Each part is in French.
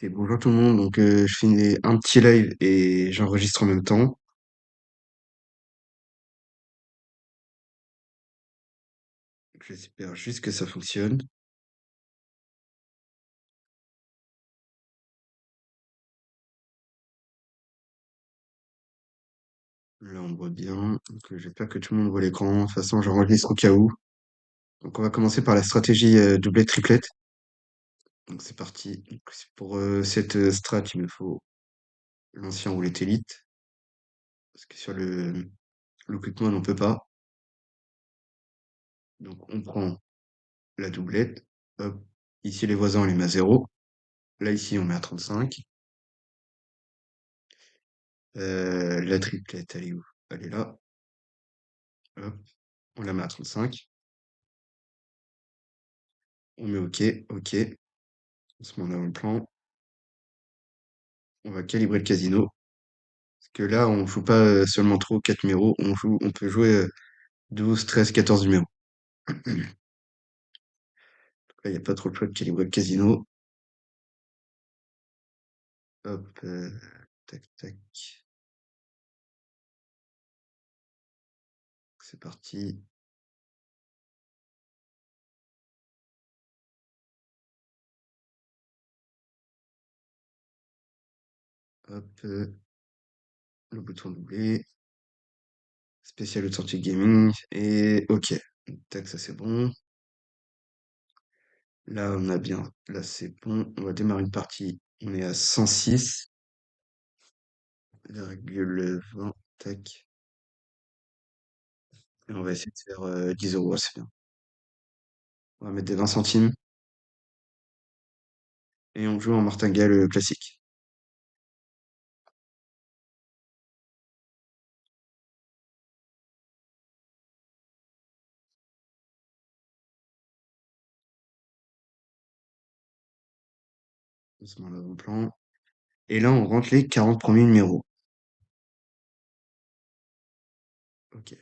Et bonjour tout le monde, je fais un petit live et j'enregistre en même temps. J'espère juste que ça fonctionne. Là on voit bien, j'espère que tout le monde voit l'écran. De toute façon j'enregistre au cas où. Donc on va commencer par la stratégie doublet-triplette. Donc c'est parti. Pour cette strat il me faut l'ancien roulette élite. Parce que sur le quick mode on peut pas. Donc on prend la doublette. Hop. Ici les voisins on les met à 0. Là ici on met à 35. La triplette elle est où? Elle est là. Hop. On la met à 35. On met OK, OK. On se met en avant-plan. On va calibrer le casino. Parce que là, on joue pas seulement trop 4 numéros, on peut jouer 12, 13, 14 numéros. Là, il n'y a pas trop le choix de calibrer le casino. Hop, tac, tac. C'est parti. Hop, le bouton doublé. Spécial de sortie gaming. Et OK. Tac, ça c'est bon. Là, on a bien. Là, c'est bon. On va démarrer une partie. On est à 106,20. Tac. Et on va essayer de faire 10 euros, c'est bien. On va mettre des 20 centimes et on joue en martingale classique. On se met en avant-plan. Et là, on rentre les 40 premiers numéros. Ok.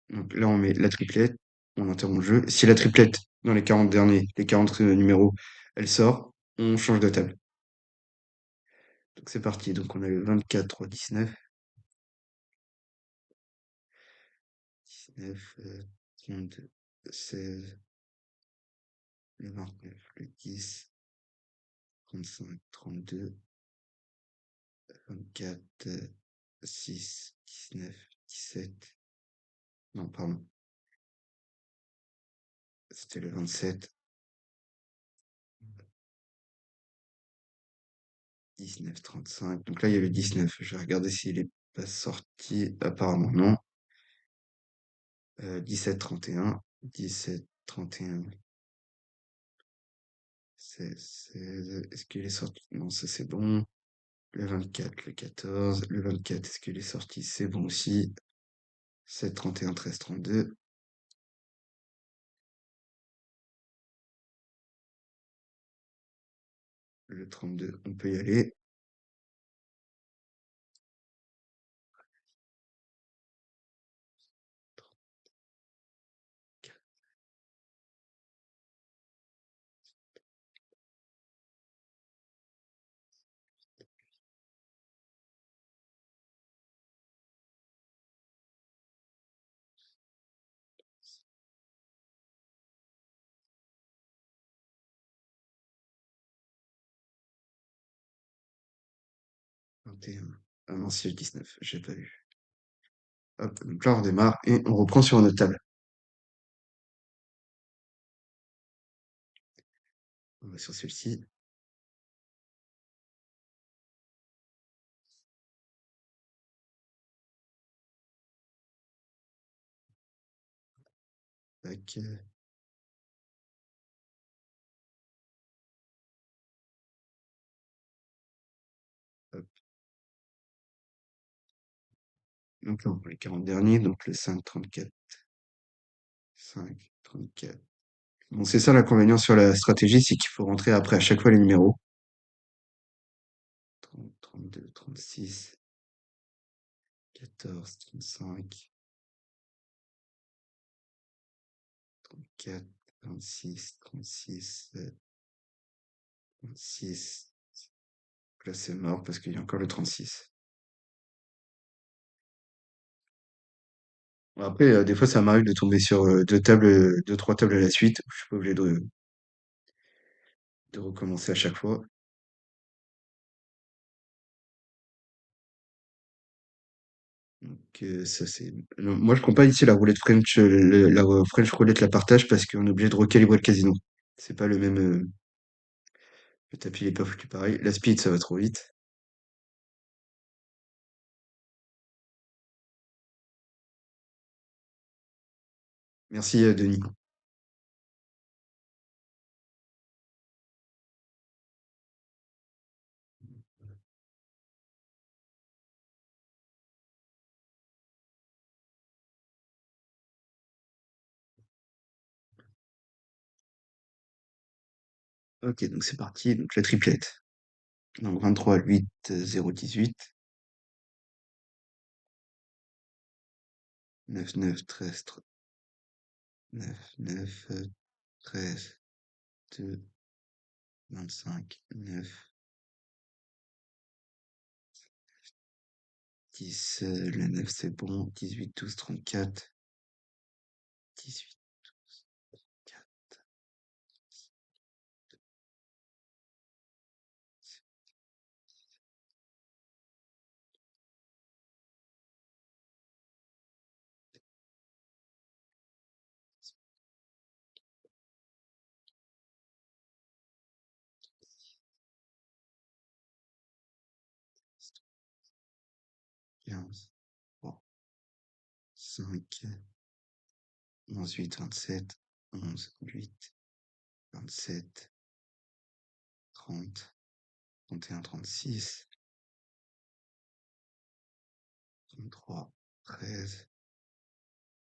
Donc là, on met la triplette, on interrompt le jeu. Si la triplette, dans les 40 derniers, les 40 numéros, elle sort, on change de table. Donc c'est parti. Donc on a le 24, 3, 19, 19, 32, 16, le 29, le 10, 35, 32, 24, 6, 19, 17. Non, pardon. C'était le 27, 19, 35. Donc là, il y a le 19. Je vais regarder s'il est pas sorti. Apparemment, non. 17, 31. 17, 31. 16, 16. Est-ce qu'il est sorti? Non, ça c'est bon. Le 24, le 14. Le 24, est-ce qu'il est sorti? C'est bon aussi. 7, 31, 13, 32. Le 32, on peut y aller. Quatre, 21. Ah non, c'est le 19. J'ai pas vu. Hop, donc là, on redémarre et on reprend sur notre table. On va sur celle-ci. Tac. Hop. Donc là, on prend les 40 derniers. Donc le 5, 34. 5, 34. Bon, c'est ça l'inconvénient sur la stratégie, c'est qu'il faut rentrer après à chaque fois les numéros. 30, 32, 36, 14, 35, 34, 26, 36, 36. Là, c'est mort parce qu'il y a encore le 36. Après, des fois, ça m'arrive de tomber sur deux tables, deux, trois tables à la suite. Je suis pas obligé de recommencer à chaque fois. Donc, ça, c'est. Non, moi, je prends pas ici la roulette French, la French roulette, la partage parce qu'on est obligé de recalibrer le casino. C'est pas le même. Le tapis, il est pas foutu pareil. La speed, ça va trop vite. Merci, Denis. Ok, donc c'est parti. Donc, la triplette. Donc, 23, 8, 0, 18, 9, 9, 13, 9, 9, 13, 2, 25, 9, 10, le 9 c'est bon, 18, 12, 34, 18, 4, 15, 3, 5, 11, 8, 27, 11, 8, 27, 30, 31, 36, 33, 13,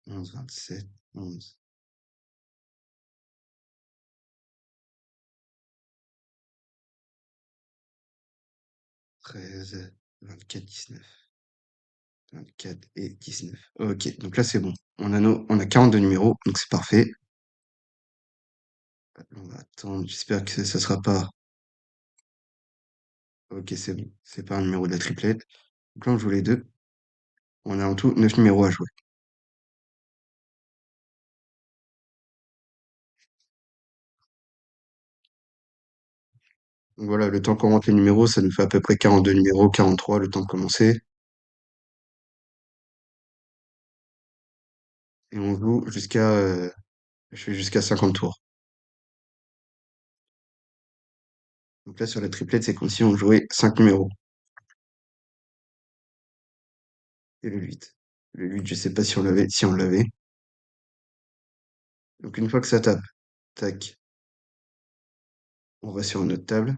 11, 27, 11, 13, 24, 19. 24 et 19. Ok, donc là c'est bon. On a 42 numéros, donc c'est parfait. On va attendre, j'espère que ça sera pas. Ok, c'est bon. C'est pas un numéro de la triplette. Donc là on joue les deux. On a en tout 9 numéros à jouer. Donc voilà, le temps qu'on rentre les numéros, ça nous fait à peu près 42 numéros, 43, le temps de commencer. Et on joue je fais jusqu'à 50 tours. Donc là sur la triplette, c'est comme si on jouait 5 numéros. Et le 8. Le 8, je sais pas si on l'avait. Si on l'avait. Donc une fois que ça tape, tac, on va sur une autre table.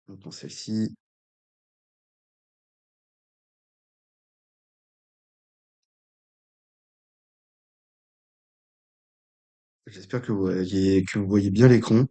On prend celle-ci. J'espère que vous voyez bien l'écran.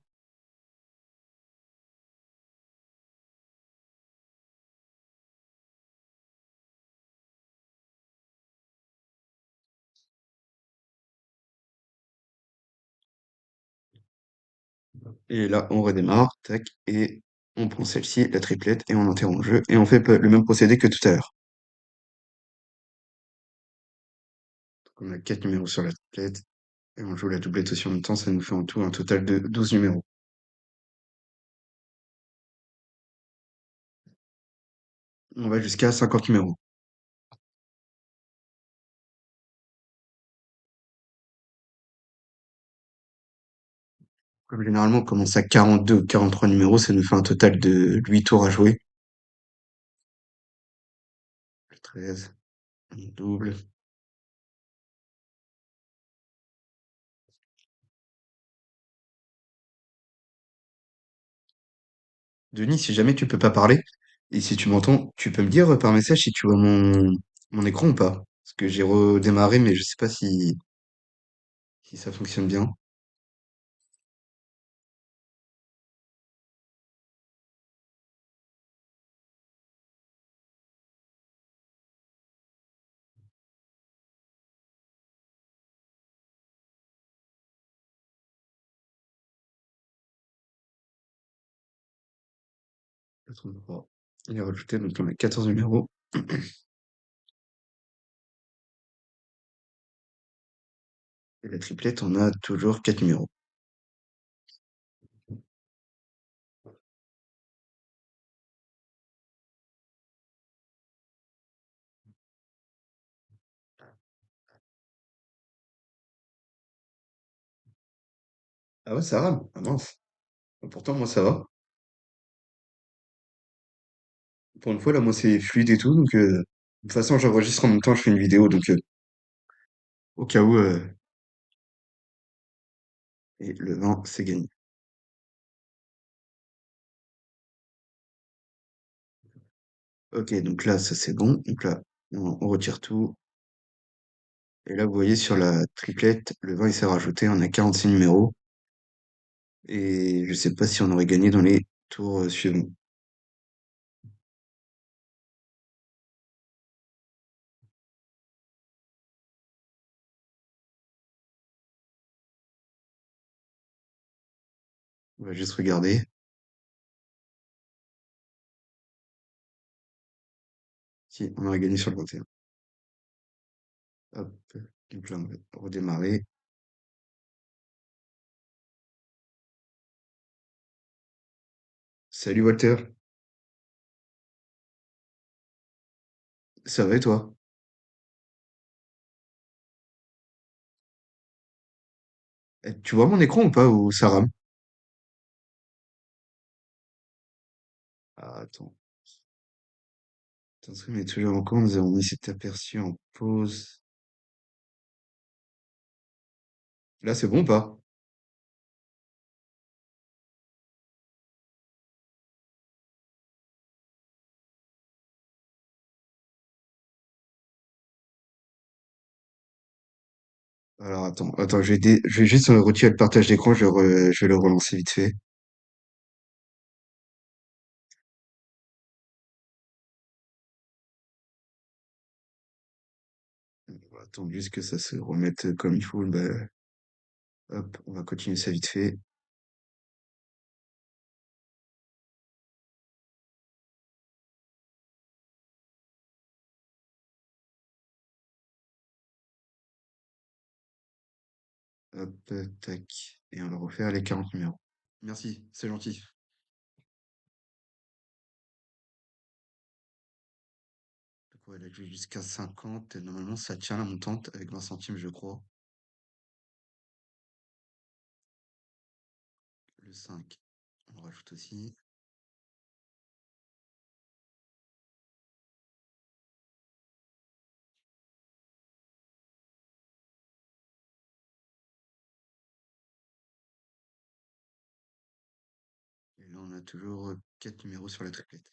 Et là, on redémarre, tac, et on prend celle-ci, la triplette, et on interrompt le jeu, et on fait le même procédé que tout à l'heure. Donc on a 4 numéros sur la triplette, et on joue la doublette aussi en même temps, ça nous fait en tout un total de 12 numéros. On va jusqu'à 50 numéros. Comme généralement on commence à 42 ou 43 numéros, ça nous fait un total de 8 tours à jouer. Le 13, on double. Denis, si jamais tu peux pas parler, et si tu m'entends, tu peux me dire par message si tu vois mon écran ou pas. Parce que j'ai redémarré, mais je sais pas si ça fonctionne bien. Le 33. Il est rajouté, donc on a 14 numéros. Et la triplette, on a toujours 4 numéros. Ah ouais, ça rame. Ah mince. Pourtant, moi, ça va. Pour une fois, là, moi, c'est fluide et tout. Donc, de toute façon, j'enregistre en même temps, je fais une vidéo. Donc, au cas où. Et le 20, c'est gagné. Ok, donc là, ça c'est bon. Donc là, on retire tout. Et là, vous voyez sur la triplette, le 20 il s'est rajouté. On a 46 numéros. Et je sais pas si on aurait gagné dans les tours suivants. On va juste regarder. Si, on aurait gagné sur le 21. Hop. Donc là, on va redémarrer. Salut Walter. Ça va et toi? Tu vois mon écran ou pas? Ou ça rame? Ah, attends. Ton stream est toujours en cours. Nous avons mis cet aperçu en pause. Là, c'est bon ou pas? Alors attends, je vais juste retirer le partage d'écran, je vais le relancer vite fait. On va attendre juste que ça se remette comme il faut. Bah, hop, on va continuer ça vite fait. Hop, tac. Et on va refaire les 40 numéros. Merci, c'est gentil. Donc ouais, là, je vais jusqu'à 50. Et normalement, ça tient la montante avec 20 centimes, je crois. Le 5, on rajoute aussi. Et là, on a toujours 4 numéros sur la triplette.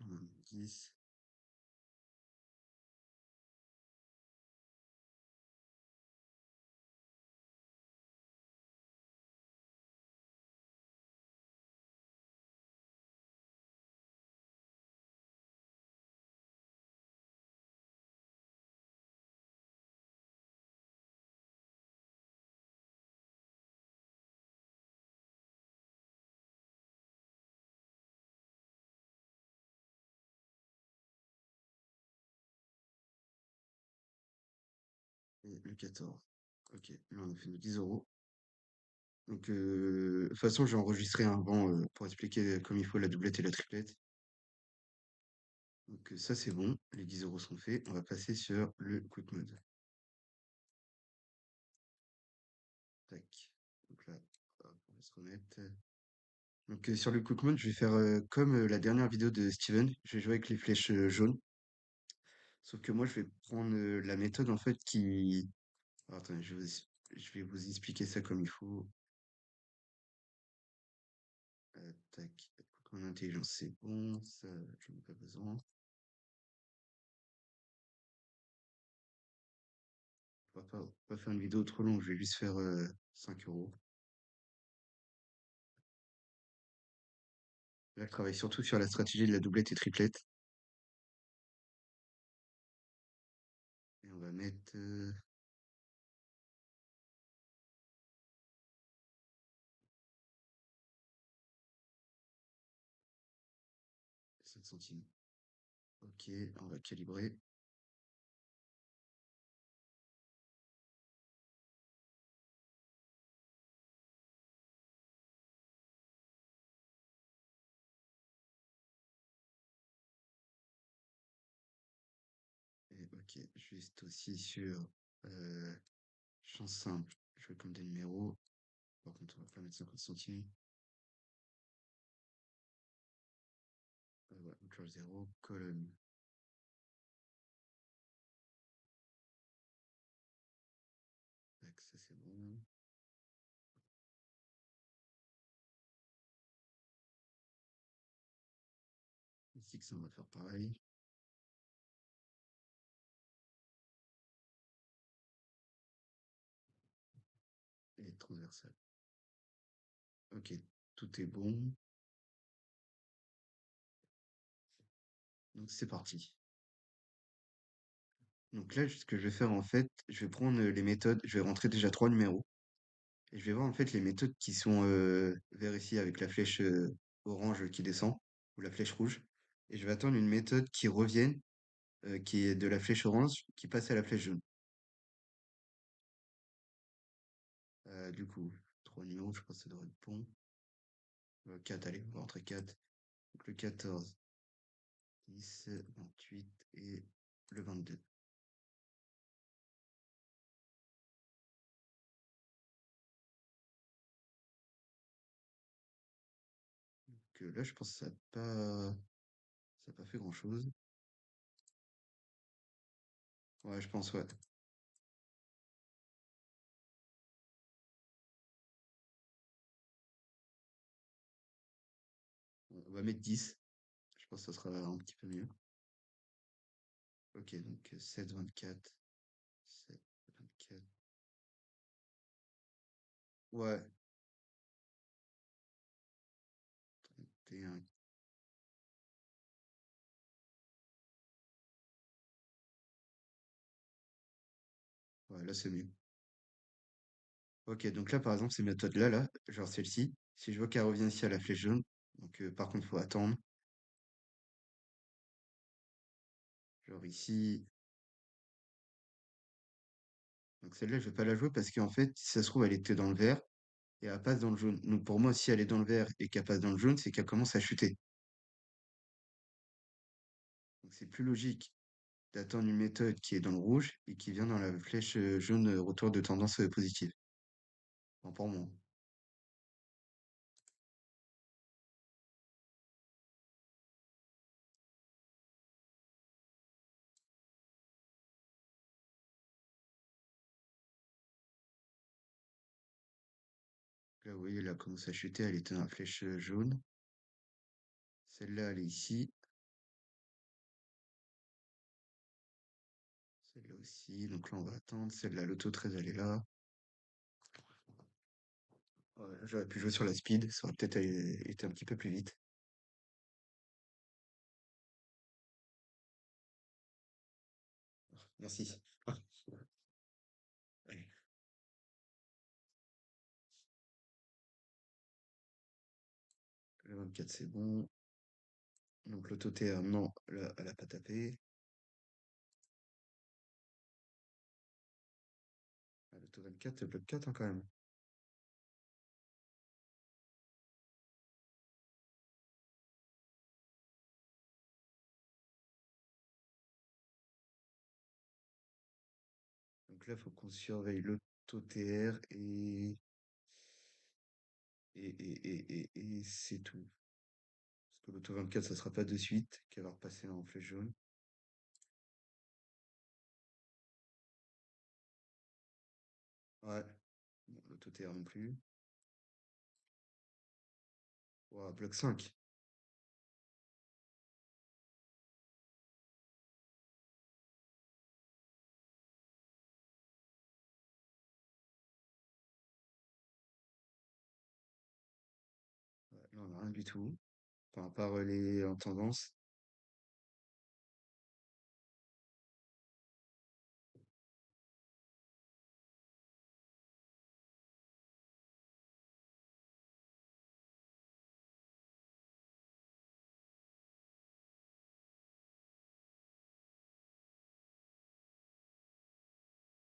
Là, on a 10. Et le 14. Ok, là, on a fait nos 10 euros. Donc, de toute façon, j'ai enregistré un banc pour expliquer comme il faut la doublette et la triplette. Donc, ça, c'est bon. Les 10 euros sont faits. On va passer sur le quick mode. Tac. Donc là, hop, on va se remettre. Donc, sur le quick mode, je vais faire comme la dernière vidéo de Steven. Je vais jouer avec les flèches jaunes. Sauf que moi, je vais prendre la méthode en fait qui. Alors, attendez, je vais vous expliquer ça comme il faut. Tac. En intelligence, c'est bon. Ça, j'en ai pas besoin. On va pas faire une vidéo trop longue. Je vais juste faire 5 euros. Là, je travaille surtout sur la stratégie de la doublette et triplette. Et on va mettre 5 centimes. Ok, on va calibrer. Et ok, juste aussi sur chance simple. Je veux comme des numéros. Par contre, on va pas mettre 50 centimes. Ouais, outrage 0, colonne. Tac, ça c'est bon. Ici, que ça, on va faire pareil. Et transversal. Ok, tout est bon. Donc c'est parti. Donc là, ce que je vais faire en fait, je vais prendre les méthodes, je vais rentrer déjà 3 numéros. Et je vais voir en fait les méthodes qui sont vers ici avec la flèche orange qui descend, ou la flèche rouge. Et je vais attendre une méthode qui revienne, qui est de la flèche orange, qui passe à la flèche jaune. Du coup, 3 numéros, je pense que ça devrait être bon. 4, allez, on va rentrer 4. Donc le 14, 10, 28 et le 22. Donc là, je pense que ça a pas fait grand-chose. Ouais, je pense, ouais. On va mettre 10. Je pense que ça sera un petit peu mieux. Ok, donc 7, 24, 7, 24. Ouais, 31. Ouais, là, c'est mieux. Ok, donc là, par exemple, ces méthodes-là, là, genre celle-ci, si je vois qu'elle revient ici à la flèche jaune, donc par contre, faut attendre. Genre ici, donc celle-là, je vais pas la jouer parce qu'en fait, si ça se trouve, elle était dans le vert et elle passe dans le jaune. Donc pour moi, si elle est dans le vert et qu'elle passe dans le jaune, c'est qu'elle commence à chuter. Donc c'est plus logique d'attendre une méthode qui est dans le rouge et qui vient dans la flèche jaune retour de tendance positive. Enfin, pour moi. Là, vous voyez, elle a commencé à chuter, elle était dans la flèche jaune. Celle-là, elle est ici. Celle-là aussi. Donc là, on va attendre. Celle-là, l'auto 13, elle est là. Ouais, j'aurais pu jouer sur la speed. Ça aurait peut-être été un petit peu plus vite. Merci. Allez, le 24, c'est bon. Donc l'auto TR, non, là, elle a pas tapé. Ah, l'auto 24, elle bloque 4 hein, quand même. Donc là, il faut qu'on surveille l'auto TR et c'est tout. Parce que l'auto 24, ça sera pas de suite, qu'elle va repasser en flèche jaune. Ouais. Bon, l'auto TR non plus. Ouah, bloc 5. Ouais, là, on a rien du tout. Enfin, à part les en tendance.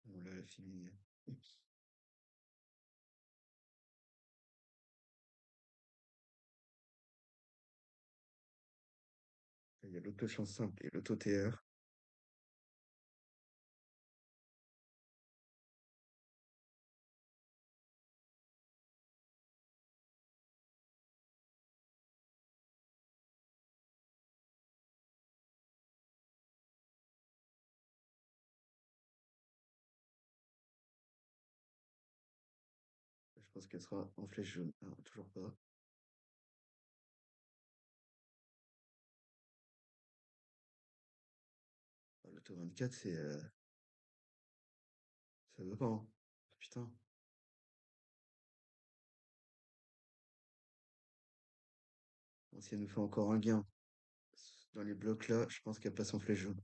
Bon, là, la fini. Il y a l'auto chance simple et l'auto TR. Je pense qu'elle sera en flèche jaune. Ah, toujours pas. Ah, l'auto 24, ça veut pas, hein. Putain. Bon, si elle nous fait encore un gain dans les blocs là, je pense qu'elle passe en flèche jaune.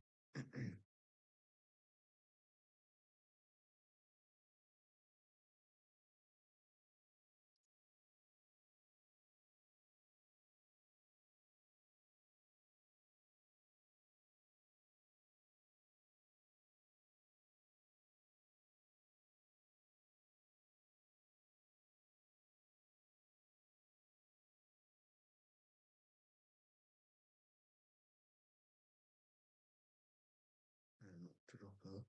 Non, toujours pas.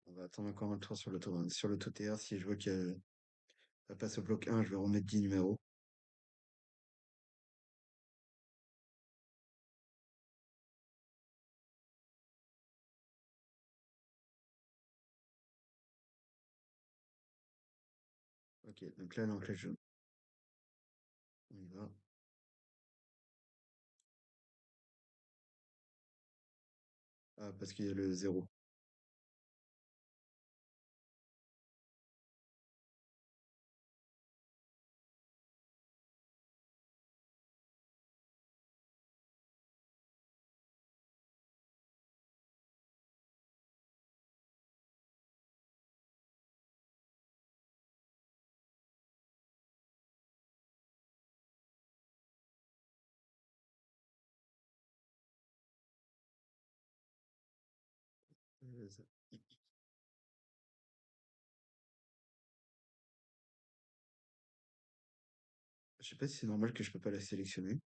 On va attendre encore un tour sur l'auto TR. Si je vois qu'elle passe au bloc 1, je vais remettre 10 numéros. Ok, donc là, elle est en flèche jaune. On y va. Ah, parce qu'il y a le zéro. Ça- Je sais pas si c'est normal que je peux pas la sélectionner.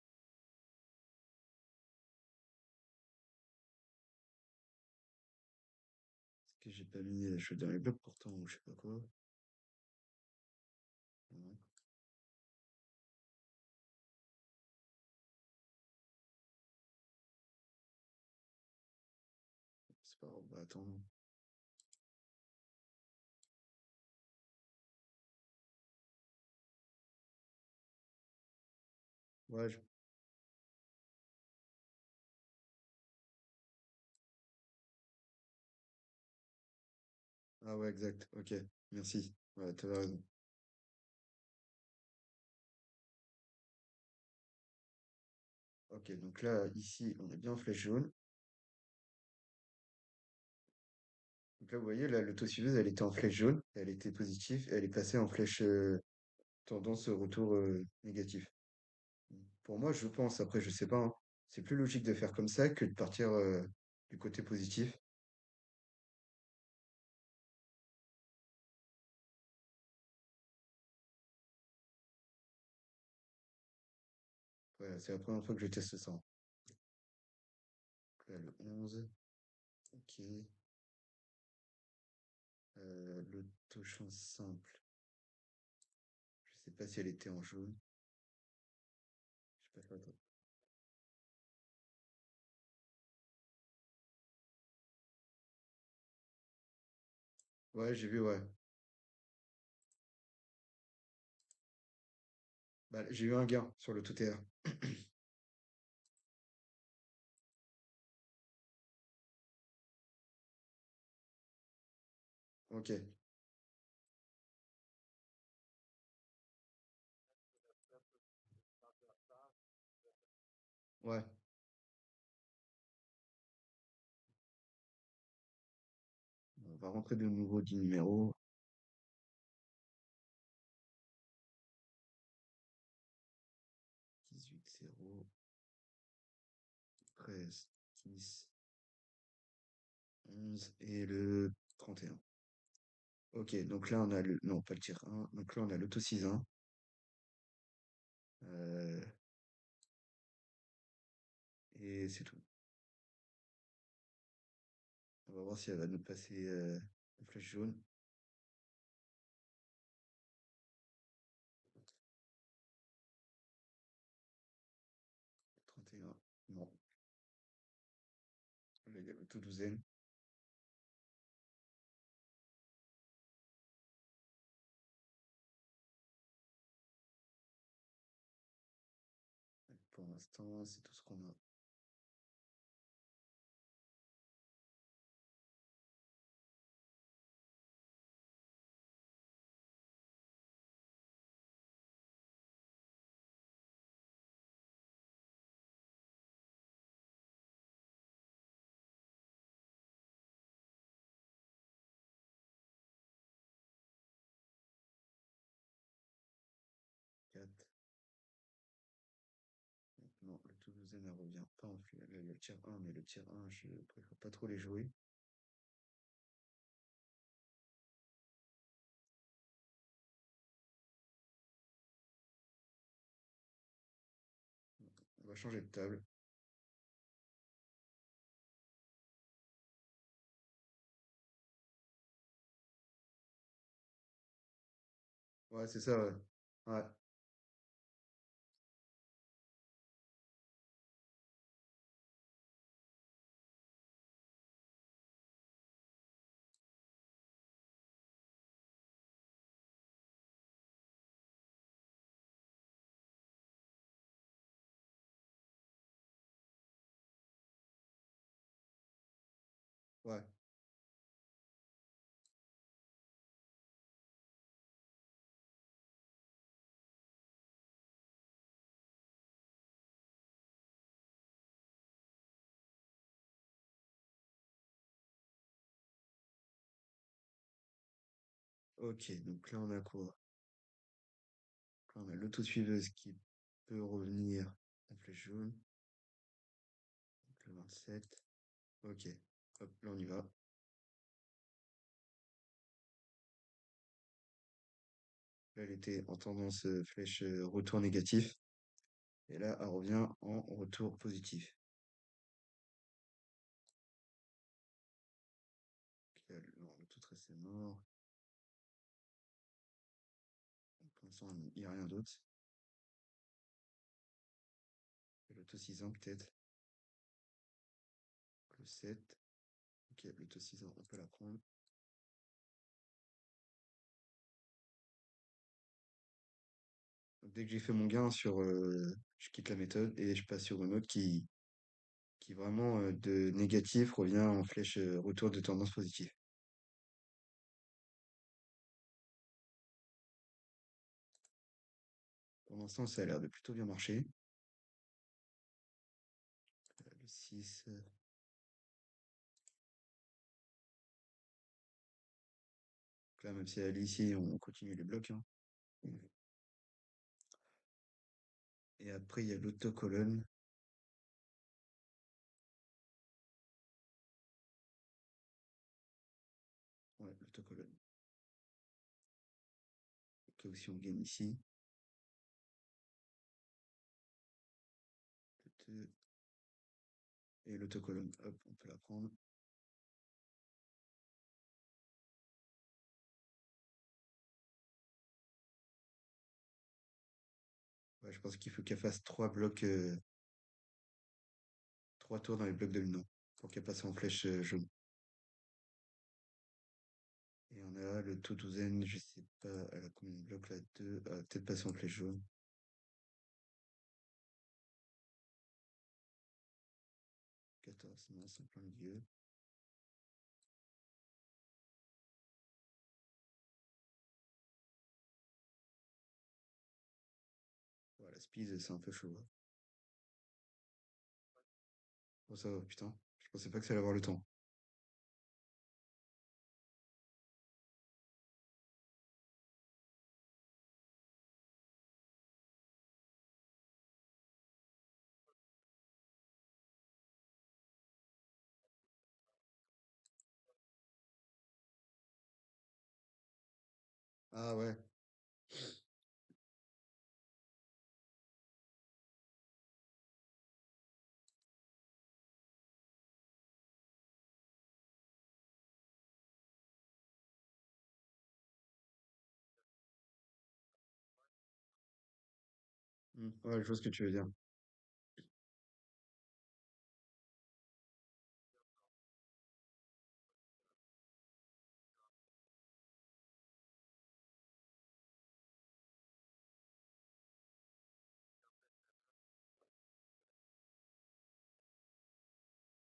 Parce que j'ai pas mis je suis dans les blocs pourtant, ou je sais pas quoi. Non, c'est pas grave. Bah, attends. Ouais, ah ouais, exact. Ok, merci. Ouais, t'as raison. Ok, donc là, ici, on est bien en flèche jaune. Donc là, vous voyez, là, l'auto-suiveuse, elle était en flèche jaune, elle était positive, et elle est passée en flèche tendance retour négatif. Pour moi, je pense, après, je sais pas, hein, c'est plus logique de faire comme ça que de partir du côté positif. Ouais, c'est la première fois que je teste ça. Donc là, le 11. Ok. L'auto-chance simple. Je sais pas si elle était en jaune. Je sais pas fait attention. Ouais, j'ai vu, ouais. Bah, j'ai eu un gain sur le tout TR. Ok. Ouais. On va rentrer de nouveau 10 numéros. 18, 0, 13, 10, 11 et le 31. Ok, donc là on a le... Non, pas le tir 1. Donc là on a l'auto 6-1. Euh, et c'est tout. On va voir si elle va nous passer une flèche jaune. 31. Non. Là, il y a l'auto douzaine. Pour l'instant, c'est tout ce qu'on a. Quatre. Non, le tout douzaine, elle revient pas en flèche. Là, il y a le tir 1, mais le tir 1, je préfère pas trop les jouer. On va changer de table. Ouais, c'est ça, ouais. Ouais, ouais. Ok, donc là, on a quoi? Là, on a l'auto-suiveuse qui peut revenir en flèche jaune. Donc le 27. Ok. Hop, là, on y va. Là, elle était en tendance flèche retour négatif. Et là, elle revient en retour positif. Ok, non, le tout tracé est mort. Donc, pour l'instant, il n'y a rien d'autre. L'auto 6 ans, peut-être. Le 7. Ok, l'auto 6 ans, on peut la prendre. Donc, dès que j'ai fait mon gain sur... je quitte la méthode et je passe sur une autre qui vraiment de négatif revient en flèche retour de tendance positive. Pour l'instant, ça a l'air de plutôt bien marcher. Le 6. Là, même si elle est ici, on continue les blocs, hein. Et après, il y a l'autocolonne. Ouais, l'autocolonne. Au cas où si on gagne ici. Et l'autocolonne, hop, on peut la prendre. Ouais, je pense qu'il faut qu'elle fasse 3 blocs, 3 tours dans les blocs dominants pour qu'elle passe en flèche jaune. Et on a le taux douzaine, je sais pas, elle a combien de blocs là? Deux, elle va peut-être passer en flèche jaune. 14, non, c'est en plein milieu. Voilà, speed, c'est un peu chaud, hein. Oh, ça va, putain. Je pensais pas que ça allait avoir le temps. Ah ouais. Ouais, je vois ce que tu veux dire.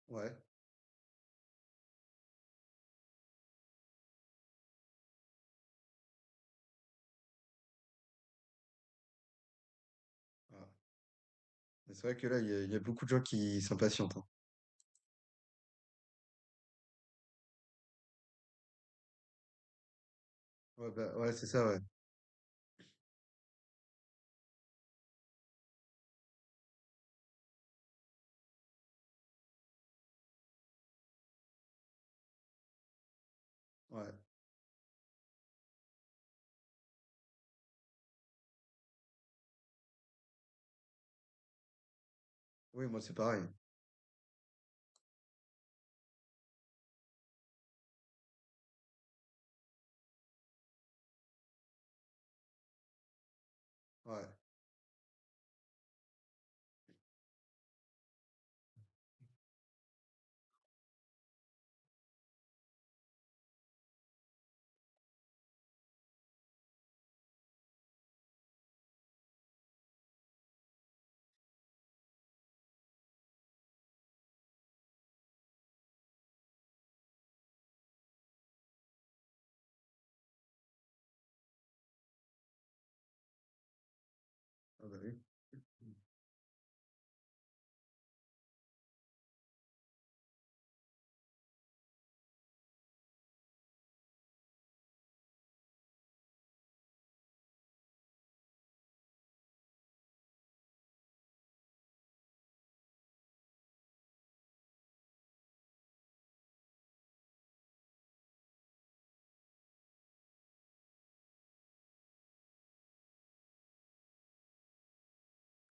Ouais. Ah. Mais c'est vrai que là, il y a beaucoup de gens qui s'impatientent, hein. Ouais, bah, ouais, c'est ça, ouais. Ouais. Oui, moi, c'est pareil. Ouais. Ah bah oui.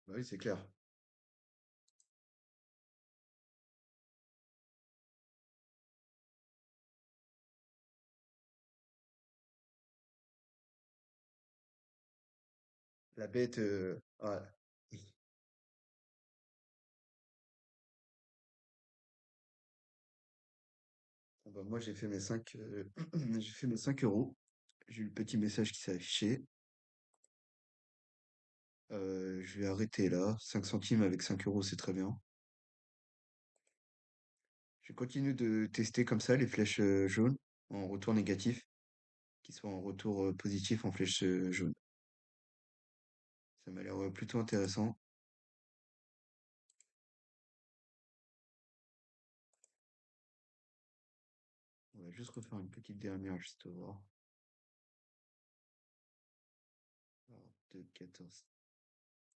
Bah oui, c'est clair. La bête, ouais. Bon, bah, moi, j'ai fait mes 5 j'ai fait mes 5 euros. J'ai eu le petit message qui s'est affiché. Je vais arrêter là. 5 centimes avec 5 euros, c'est très bien. Je continue de tester comme ça les flèches jaunes en retour négatif, qui soient en retour positif en flèche jaune. Ça m'a l'air plutôt intéressant. On va juste refaire une petite dernière, juste pour voir. Alors, 2, 14,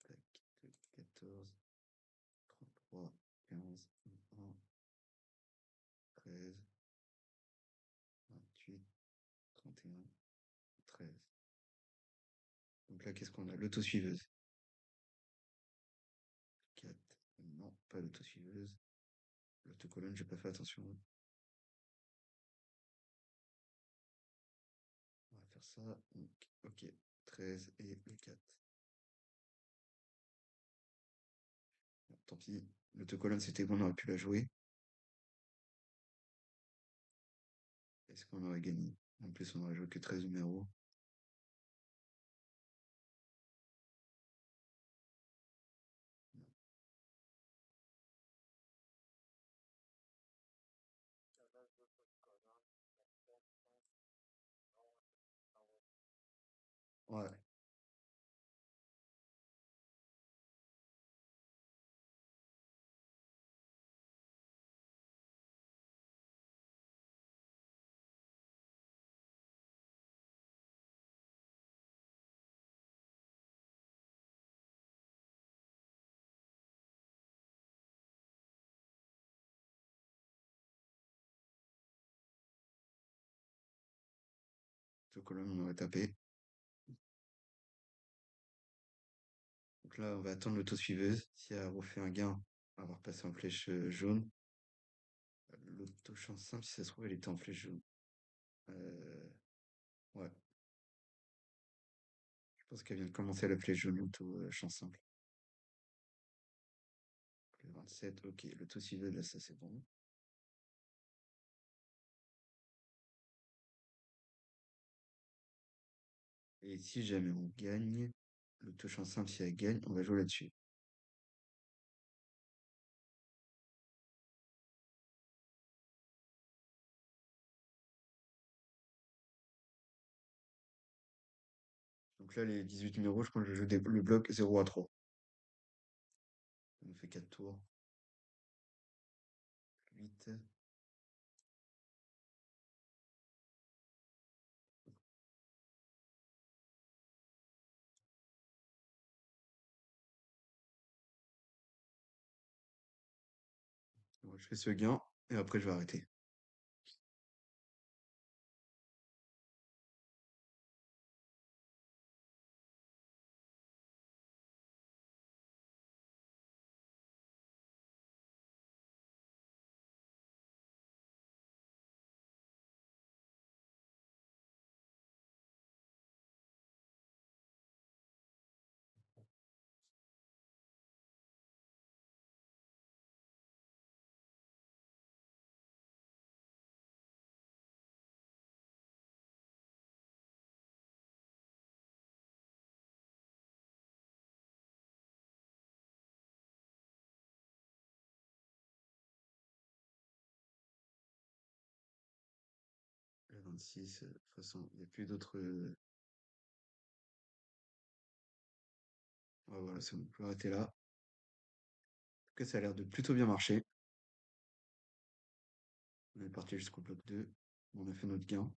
tac, 2, 14, 33, 15, 21, 13, 28, 31, 13. Donc là, qu'est-ce qu'on a? L'autosuiveuse. 4. Non, pas l'autosuiveuse. L'autocolonne, j'ai pas fait attention. On va faire ça. Donc, ok. 13 et le 4. Tant pis. L'autocolonne, c'était bon, on aurait pu la jouer. Est-ce qu'on aurait gagné? En plus, on aurait joué que 13 numéros. Ouais. Autocolonne, on aurait tapé. Donc là, on va attendre l'auto-suiveuse. Si elle refait un gain, on va repasser en flèche jaune. L'auto-chance simple, si ça se trouve, elle était en flèche jaune. Euh, ouais. Je pense qu'elle vient de commencer la flèche jaune, l'auto-chance simple. Le 27, ok. L'auto-suiveuse, là, ça c'est bon. Et si jamais on gagne, l'auto-chance simple, si elle gagne, on va jouer là-dessus. Donc là, les 18 numéros, je pense que je joue le bloc 0 à 3. Ça nous fait 4 tours. 8. Ouais, je fais ce gain, et après je vais arrêter. Le 26, de toute façon, il n'y a plus d'autres. Ouais, voilà, c'est bon, je vais arrêter là. En tout cas, ça a l'air de plutôt bien marcher. On est parti jusqu'au bloc 2. On a fait notre gain.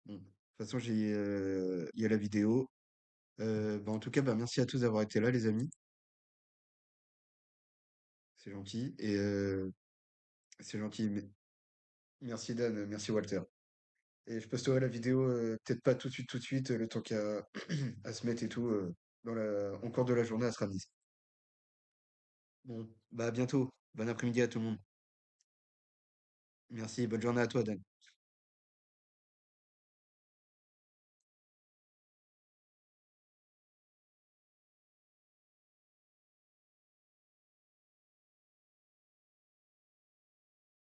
Bon, de toute façon, il y a la vidéo. Bah, en tout cas, bah, merci à tous d'avoir été là, les amis. C'est gentil. Et c'est gentil. Merci Dan, merci Walter. Et je posterai la vidéo, peut-être pas tout de suite, le temps qu'à à se mettre et tout, en cours de la journée, à se ramener. Bon, bah à bientôt. Bon après-midi à tout le monde. Merci, bonne journée à toi, Dan.